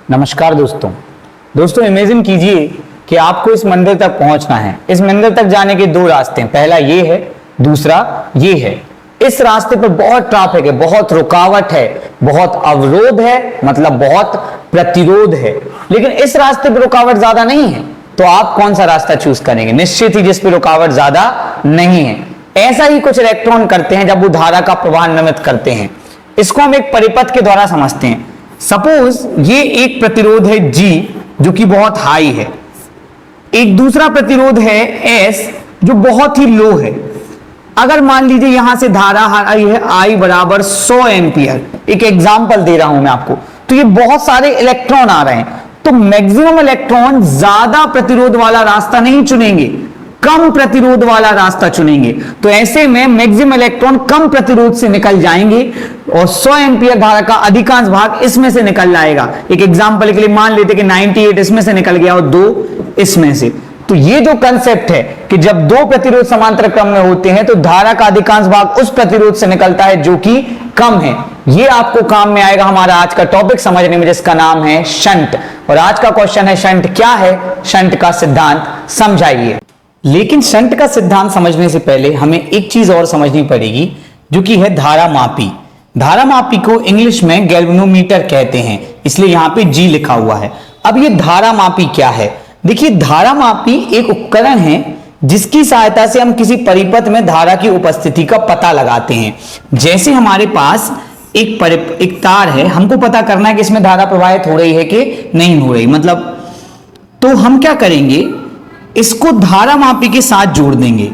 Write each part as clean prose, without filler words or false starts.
नमस्कार दोस्तों इमेजिन कीजिए कि आपको इस मंदिर तक पहुंचना है। इस मंदिर तक जाने के दो रास्ते हैं, पहला ये है, दूसरा ये है। इस रास्ते पर बहुत ट्रैफिक है, बहुत रुकावट है, बहुत अवरोध है, मतलब बहुत प्रतिरोध है। लेकिन इस रास्ते पर रुकावट ज्यादा नहीं है, तो आप कौन सा रास्ता चूज करेंगे? निश्चित ही जिस पर रुकावट ज्यादा नहीं है। ऐसा ही कुछ इलेक्ट्रॉन करते हैं जब वो धारा का प्रवाह निर्मित करते हैं। इसको हम एक परिपथ के द्वारा समझते हैं। सपोज ये एक प्रतिरोध है G जो कि बहुत हाई है, एक दूसरा प्रतिरोध है S जो बहुत ही लो है। अगर मान लीजिए यहां से धारा आई है I बराबर 100 एम्पियर, एक एग्जांपल दे रहा हूं मैं आपको, तो ये बहुत सारे इलेक्ट्रॉन आ रहे हैं, तो मैक्सिमम इलेक्ट्रॉन ज्यादा प्रतिरोध वाला रास्ता नहीं चुनेंगे, कम प्रतिरोध वाला रास्ता चुनेंगे। तो ऐसे में मैक्सिमम इलेक्ट्रॉन कम प्रतिरोध से निकल जाएंगे और 100 एम्पियर धारा का अधिकांश भाग इसमें से निकल जाएगा। एक एग्जांपल के लिए मान लेते कि 98 इसमें से निकल गया और 2 इसमें से। तो ये जो कंसेप्ट है कि जब दो प्रतिरोध समांतर क्रम में होते हैं तो धारा का अधिकांश भाग उस प्रतिरोध से निकलता है जो कि कम है। ये आपको काम में आएगा हमारा आज का टॉपिक समझने में, जिसका नाम है शंट। और आज का क्वेश्चन है शंट क्या है, शंट का सिद्धांत समझाइए। लेकिन शंट का सिद्धांत समझने से पहले हमें एक चीज और समझनी पड़ेगी जो कि है धारामापी। धारामापी को इंग्लिश में गैल्वेनोमीटर कहते हैं, इसलिए यहां पे G लिखा हुआ है। अब ये धारामापी क्या है? देखिए, धारामापी एक उपकरण है जिसकी सहायता से हम किसी परिपथ में धारा की उपस्थिति का पता लगाते हैं। जैसे हमारे पास एक तार है, हमको पता करना है कि इसमें धारा प्रवाहित हो रही है कि नहीं हो रही, मतलब तो हम क्या करेंगे, इसको धारामापी के साथ जोड़ देंगे।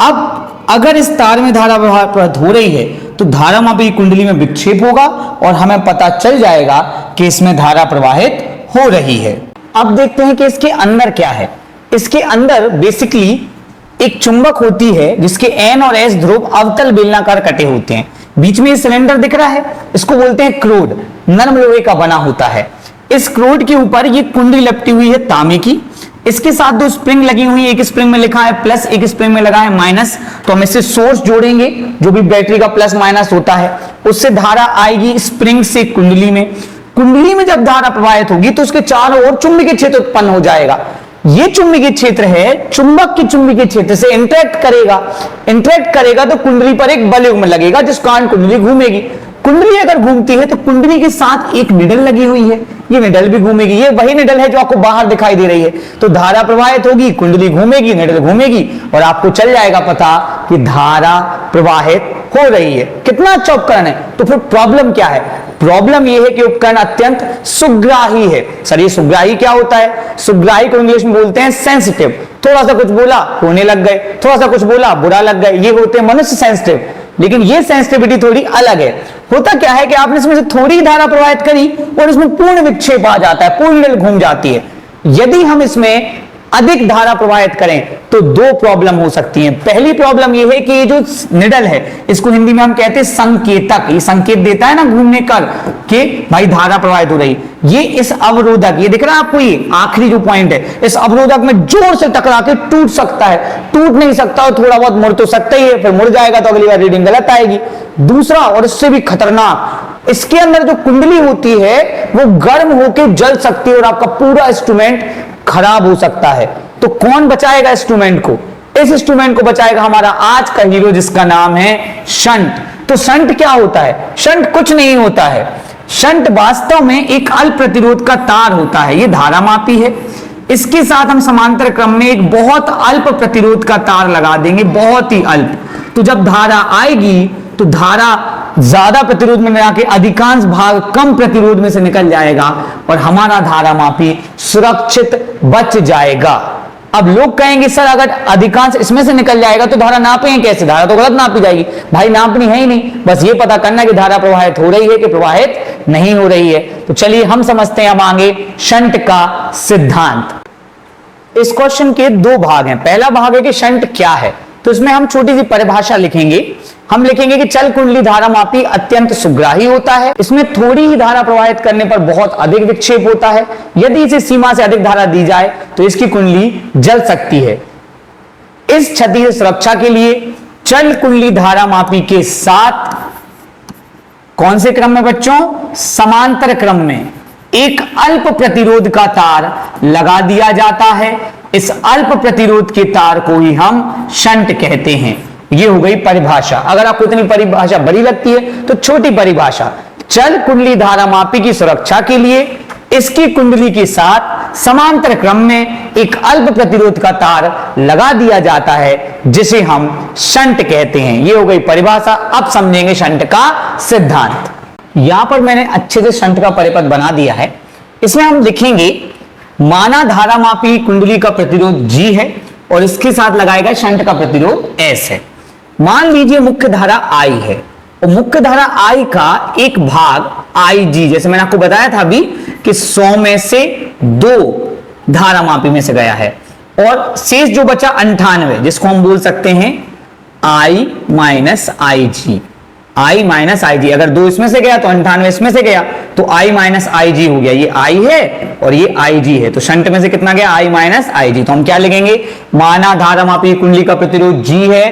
अब अगर इस तार में धारा प्रवाहित हो रही है तो धारामापी की कुंडली में विक्षेप होगा और हमें पता चल जाएगा कि इसमें धारा प्रवाहित हो रही है। अब देखते हैं कि इसके अंदर क्या है। इसके अंदर बेसिकली एक चुंबक होती है जिसके N और S ध्रुव अवतल बेलनाकार कटे होते हैं। बीच में ये सिलेंडर दिख रहा है, इसको बोलते हैं क्रोड, नरम लोहे का बना होता है। इस क्रोड के ऊपर ये कुंडली लपटी हुई है तांबे की। इसके साथ दो स्प्रिंग लगी हुई है, एक स्प्रिंग में लिखा है प्लस, एक स्प्रिंग में लगा है माइनस। तो हम इससे सोर्स जोड़ेंगे, जो भी बैटरी का प्लस माइनस होता है, उससे धारा आएगी स्प्रिंग से कुंडली में। कुंडली में जब धारा प्रवाहित होगी तो उसके चारों ओर चुंबकीय क्षेत्र उत्पन्न हो जाएगा। ये चुंबकीय क्षेत्र है, चुंबक के चुंबकीय क्षेत्र से इंटरेक्ट करेगा तो कुंडली पर एक बल युग्म लगेगा, जिस कारण कुंडली घूमेगी। कुंडली अगर घूमती है तो कुंडली के साथ एक निडल लगी हुई है, ये निडल भी घूमेगी। ये वही निडल है जो आपको बाहर दिखाई दे रही है। तो धारा प्रवाहित होगी, कुंडली घूमेगी, निडल घूमेगी और आपको चल जाएगा पता कि धारा प्रवाहित हो रही है। कितना अच्छा उपकरण है। तो फिर प्रॉब्लम क्या है? प्रॉब्लम यह है कि उपकरण अत्यंत सुग्राही है। सर ये सुग्राही क्या होता है? सुग्राही को इंग्लिश में बोलते हैं सेंसिटिव। थोड़ा सा कुछ बोला रोने लग गए, थोड़ा सा कुछ बोला बुरा लग गए, ये होते हैं मनुष्य सेंसिटिव। लेकिन ये सेंसिटिविटी थोड़ी अलग है। होता क्या है कि आपने इसमें से थोड़ी धारा प्रवाहित करी और इसमें पूर्ण विक्षेप आ जाता है, पूर्ण निडल घूम जाती है। यदि हम इसमें अधिक धारा प्रवाहित करें तो दो प्रॉब्लम हो सकती हैं। पहली प्रॉब्लम यह है कि ये जो निडल है, इसको हिंदी में हम कहते हैं संकेतक, ये संकेत देता है ना घूमने कर कि भाई धारा प्रवाहित हो रही। ये इस अवरोधक, ये दिख रहा है आपको, ये आखिरी जो पॉइंट है, इस अवरोधक में जोर से टकरा के टूट सकता है। टूट नहीं सकता और थोड़ा बहुत मुड़ तो सकता ही है, फिर मुड़ जाएगा तो अगली बार रीडिंग गलत आएगी। दूसरा और इससे भी खतरनाक, इसके अंदर जो कुंडली होती है वो गर्म होकर जल सकती है और आपका पूरा इंस्ट्रूमेंट खराब हो सकता है। तो कौन बचाएगा इंस्ट्रूमेंट को? इस इंस्ट्रूमेंट को बचाएगा हमारा आज का हीरो, जिसका नाम है शंट। तो शंट क्या होता है? शंट कुछ नहीं होता है। शंट वास्तव में एक अल्प प्रतिरोध का तार होता है। ये धारामापी है, इसके साथ हम समांतर क्रम में एक बहुत अल्प प्रतिरोध का तार लगा देंगे, बहुत ही अल्प। तो जब धारा आएगी तो धारा ज्यादा प्रतिरोध में आके अधिकांश भाग कम प्रतिरोध में से निकल जाएगा और हमारा धारामापी सुरक्षित बच जाएगा। अब लोग कहेंगे सर अगर अधिकांश इसमें से निकल जाएगा तो धारा नापेंगे कैसे? धारा तो गलत नापी जाएगी। भाई नापनी है ही नहीं, बस ये पता करना कि धारा प्रवाहित हो रही है कि प्रवाहित नहीं हो रही है। तो चलिए हम समझते हैं हम आगे शंट का सिद्धांत। इस क्वेश्चन के दो भाग हैं। पहला भाग है कि शंट क्या है, तो इसमें हम छोटी सी परिभाषा लिखेंगे। हम लिखेंगे कि चल कुंडली धारामापी अत्यंत सुग्राही होता है, इसमें थोड़ी ही धारा प्रवाहित करने पर बहुत अधिक विक्षेप होता है। यदि इसे सीमा से अधिक धारा दी जाए तो इसकी कुंडली जल सकती है। इस क्षति से सुरक्षा के लिए चल कुंडली धारामापी के साथ कौन से क्रम में बच्चों? समांतर क्रम में एक अल्प प्रतिरोध का तार लगा दिया जाता है। इस अल्प प्रतिरोध के तार को ही हम शंट कहते हैं। ये हो गई परिभाषा। अगर आपको इतनी परिभाषा बड़ी लगती है तो छोटी परिभाषा, चल कुंडली धारामापी की सुरक्षा के लिए इसकी कुंडली के साथ समांतर क्रम में एक अल्प प्रतिरोध का तार लगा दिया जाता है, जिसे हम शंट कहते हैं। ये हो गई परिभाषा। अब समझेंगे शंट का सिद्धांत। यहां पर मैंने अच्छे से शंट का परिपथ बना दिया है। इसमें हम लिखेंगे माना धारामापी कुंडली का प्रतिरोध G है और इसके साथ लगाएगा शंट का प्रतिरोध S है। मान लीजिए मुख्य धारा I है और मुख्य धारा I का एक भाग IG, जैसे मैंने आपको बताया था अभी कि 100 में से 2 धारामापी में से गया है और शेष जो बचा 98, जिसको हम बोल सकते हैं I minus IG। I minus IG, अगर 2 इसमें से गया तो 98 इसमें से गया, तो I माइनस IG हो गया। ये I है और ये IG है, तो शंट में से कितना गया? I minus IG। तो हम क्या लिखेंगे? माना धारामापी कुंडली का प्रतिरोध G है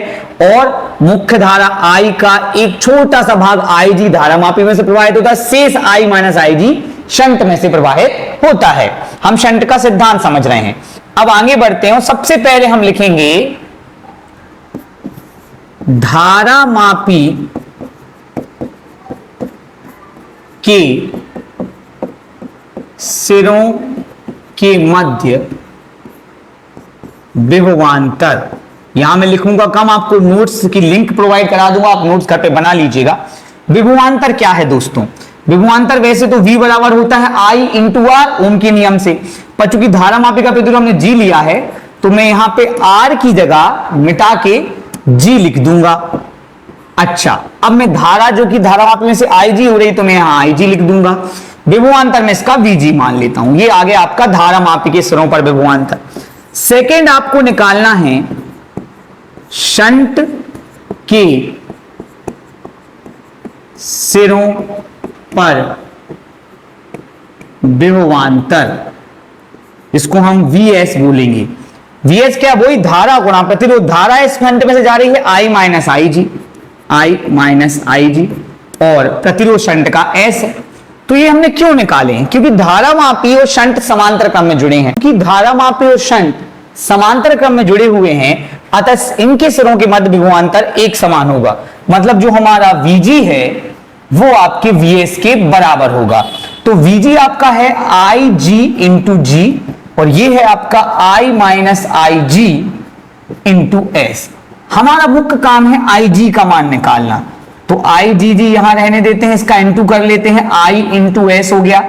और मुख्य धारा I का एक छोटा सा भाग IG धारामापी में से प्रवाहित होता है, शेष I माइनस IG शंट में से प्रवाहित होता है। हम शंट का सिद्धांत समझ रहे हैं। अब आगे बढ़ते हैं। सबसे पहले हम लिखेंगे धारामापी के सिरों के मध्य विभवांतर। यहां मैं लिखूंगा कम, आपको नोट्स की लिंक प्रोवाइड करा दूंगा, आप नोट्स घर पे बना लीजिएगा। विभवांतर क्या है दोस्तों? विभवांतर वैसे तो V बराबर होता है I इंटू R ओम के नियम से, पर चूंकि धारामापी का प्रतिरोध हमने G लिया है तो मैं यहां पे R की जगह मिटा के G लिख दूंगा। अच्छा, अब मैं धारा जो कि धारामापी में से IG हो रही तो मैं यहां IG लिख दूंगा। विभवांतर में इसका VG मान लेता हूं। ये आ गया आपका धारामापी के सिरों पर विभवांतर। सेकेंड आपको निकालना है शंट के सिरों पर विभवांतर, इसको हम VS बोलेंगे। VS क्या? वही धारा गुणा प्रतिरोध। धारा इस शंट में से जा रही है I minus IG, I minus IG और प्रतिरोध शंट का S है। तो ये हमने क्यों निकाले हैं? क्योंकि धारामापी और शंट समांतर क्रम में जुड़े हैं। क्योंकि धारामापी और शंट समांतर क्रम में जुड़े हुए हैं, अतः इनके सिरों के मध्य विभवांतर एक समान होगा। मतलब जो हमारा VG है वो आपके VS के बराबर होगा। तो VG आपका है IG इंटू G और ये है आपका I minus IG into S। हमारा मुख्य काम है IG का मान निकालना, तो IGG यहां रहने देते हैं, इसका इंटू कर लेते हैं। I इंटू S हो गया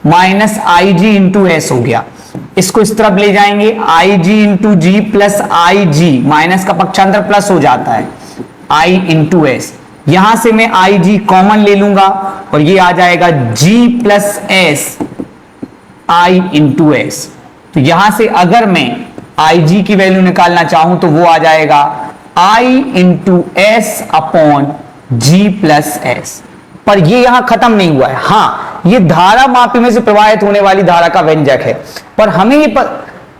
माइनस IG इंटू S हो गया। इसको इस तरफ ले जाएंगे, IG into G plus IG, minus का पक्षांतर प्लस हो जाता है, I इंटू S। यहां से मैं IG कॉमन ले लूंगा और ये आ जाएगा G plus S I into S। तो यहां से अगर मैं IG की वैल्यू निकालना चाहूं तो वो आ जाएगा I into S upon G plus S। पर ये यहां खत्म नहीं हुआ है। हाँ, ये धारा मापी में से प्रवाहित होने वाली धारा का व्यंजक है, पर हमें ये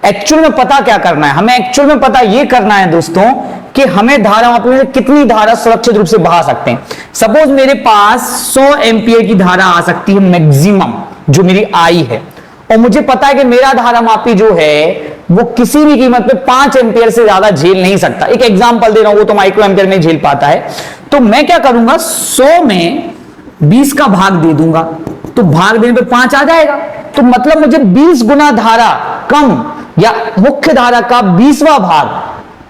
एक्चुअल में पता क्या करना है? हमें एक्चुअल में पता ये करना है दोस्तों कि हमें धारा मापी में से कितनी धारा सुरक्षित रूप से बहा सकते हैं। सपोज मेरे पास 100 एम्पियर की धारा आ सकती है मैक्सिमम, जो मेरी आई है, और मुझे पता है कि मेरा धारा मापी जो है वो किसी भी कीमत पे 5 एम्पियर से ज्यादा झेल नहीं सकता। एक एग्जांपल दे रहा हूं, वो तो माइक्रो एम्पियर में झेल पाता है। तो मैं क्या करूंगा, 100 में 20 का भाग दे दूंगा, तो भाग देने पे 5 आ जाएगा। तो मतलब मुझे 20 गुना धारा कम या मुख्य धारा का 20वां भाग,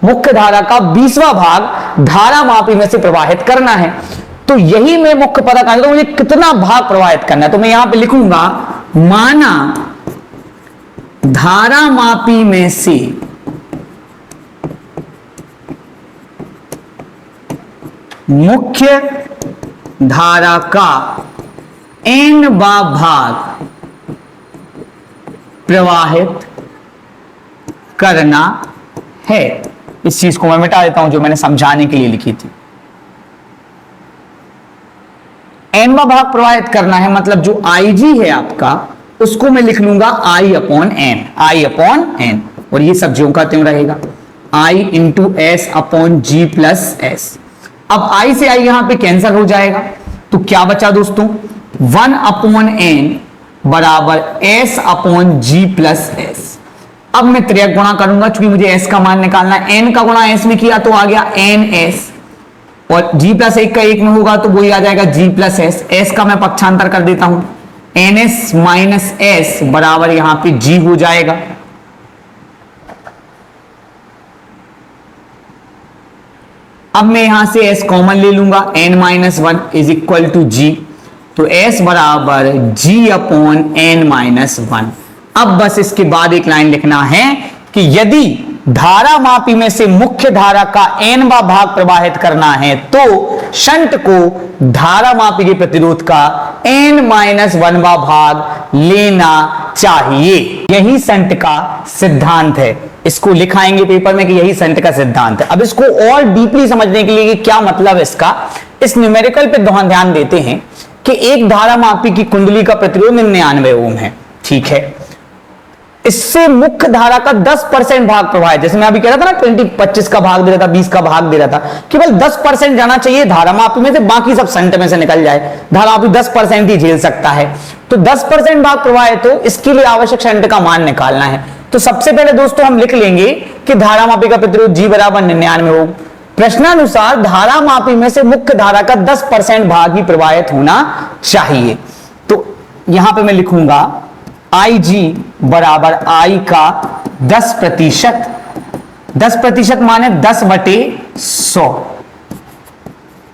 मुख्य धारा का 20वां भाग धारा मापी में से प्रवाहित करना है। तो यही मैं मुख्य पता करना, तो मुझे कितना भाग प्रवाहित करना है। तो मैं यहां पे लिखूंगा माना धारा मापी में से मुख्य धारा का n वां भाग प्रवाहित करना है। इस चीज को मैं मिटा देता हूं जो मैंने समझाने के लिए लिखी थी। n वां भाग प्रवाहित करना है, मतलब जो IG है आपका, उसको मैं लिख लूंगा I upon n, I upon n, और ये सब ज्यों का त्यों रहेगा, I into S upon G plus S। अब I से I यहां पे कैंसिल हो जाएगा, तो क्या बचा दोस्तों, 1 अपॉन n बराबर S upon G plus S। अब मैं त्रियक गुणा करूंगा, चूंकि मुझे S का मान निकालना है। n का गुणा S में किया तो आ गया NS, और G प्लस 1 का 1 में होगा तो वही आ जाएगा G प्लस S। S का मैं पक्षांतर कर देता हूं, NS माइनस S बराबर यहां पे G हो जाएगा। अब मैं यहां से S कॉमन ले लूंगा, n minus 1 is equal to G, तो S बराबर G अपॉन n माइनस 1। अब बस इसके बाद एक लाइन लिखना है कि यदि धारा मापी में से मुख्य धारा का nवां भाग प्रवाहित करना है तो शंट को धारा मापी के प्रतिरोध का n माइनस 1वां भाग लेना चाहिए। यही शंट का सिद्धांत है। इसको लिखाएंगे पेपर में कि यही शंट का सिद्धांत है। अब इसको और डीपली समझने के लिए कि क्या मतलब है इसका, इस न्यूमेरिकल पे ध्यान देते हैं कि एक धारा मापी की कुंडली का प्रतिरोध 99 ओम है, ठीक है। इससे मुख्य धारा का 10% भाग प्रवाहित, जैसे मैं अभी कह रहा था ना 25 का भाग दे रहा था, 20 का भाग दे रहा था, केवल 10% जाना चाहिए धारा मापी में से, बाकी सब शंट में से निकल जाए। धारा मापी 10% ही झेल सकता है, तो 10% भाग प्रवाहित हो, इसके लिए आवश्यक शंट का मान निकालना है। तो सबसे पहले दोस्तों हम लिख लेंगे कि धारा मापी का प्रतिरोध G बराबर 99 ओम। प्रश्नानुसार धारा मापी में से मुख्य धारा का 10% भाग ही प्रवाहित होना चाहिए। तो यहां पर मैं लिखूंगा IG बराबर I का 10%, 10% माने 10/100।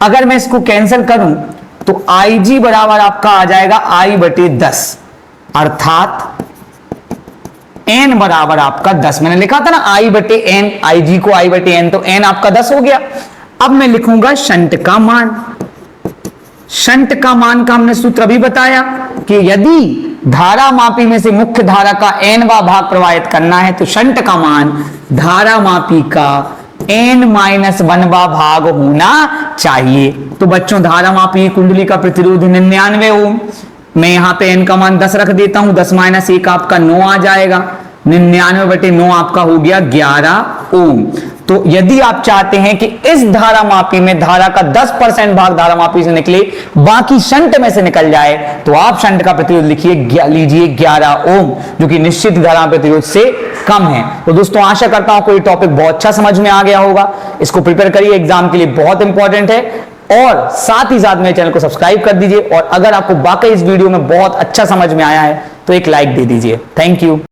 अगर मैं इसको कैंसिल करूं तो IG बराबर आपका आ जाएगा I/10, अर्थात n बराबर आपका 10। मैंने लिखा था ना I/n, IG को I/n, तो n आपका 10 हो गया। अब मैं लिखूंगा शंट का मान। शंट का मान का हमने सूत्र अभी बताया कि यदि धारा मापी में से मुख्य धारा का nवां भाग प्रवाहित करना है तो शंट का मान धारा मापी का n-1वां भाग होना चाहिए। तो बच्चों धारा मापी कुंडली का प्रतिरोध 99 ओम। मैं यहां पे n का मान 10 रख देता हूं, 10 - 1 आपका 9 आ जाएगा, 99/9 आपका हो गया 11 ओम। तो यदि आप चाहते हैं कि इस धारा मापी में धारा का 10% भाग धारा मापी से निकले, बाकी शंट में से निकल जाए, तो आप शंट का प्रतिरोध लीजिए 11 ओम, जो कि निश्चित धारा प्रतिरोध से कम है। तो दोस्तों आशा करता हूं कोई टॉपिक बहुत अच्छा समझ में आ गया होगा। इसको प्रिपेयर करिए, एग्जाम के लिए बहुत इंपॉर्टेंट है। और साथ ही साथ मेरे चैनल को सब्सक्राइब कर दीजिए, और अगर आपको वाकई इस वीडियो में बहुत अच्छा समझ में आया है तो एक लाइक दे दीजिए। Thank you.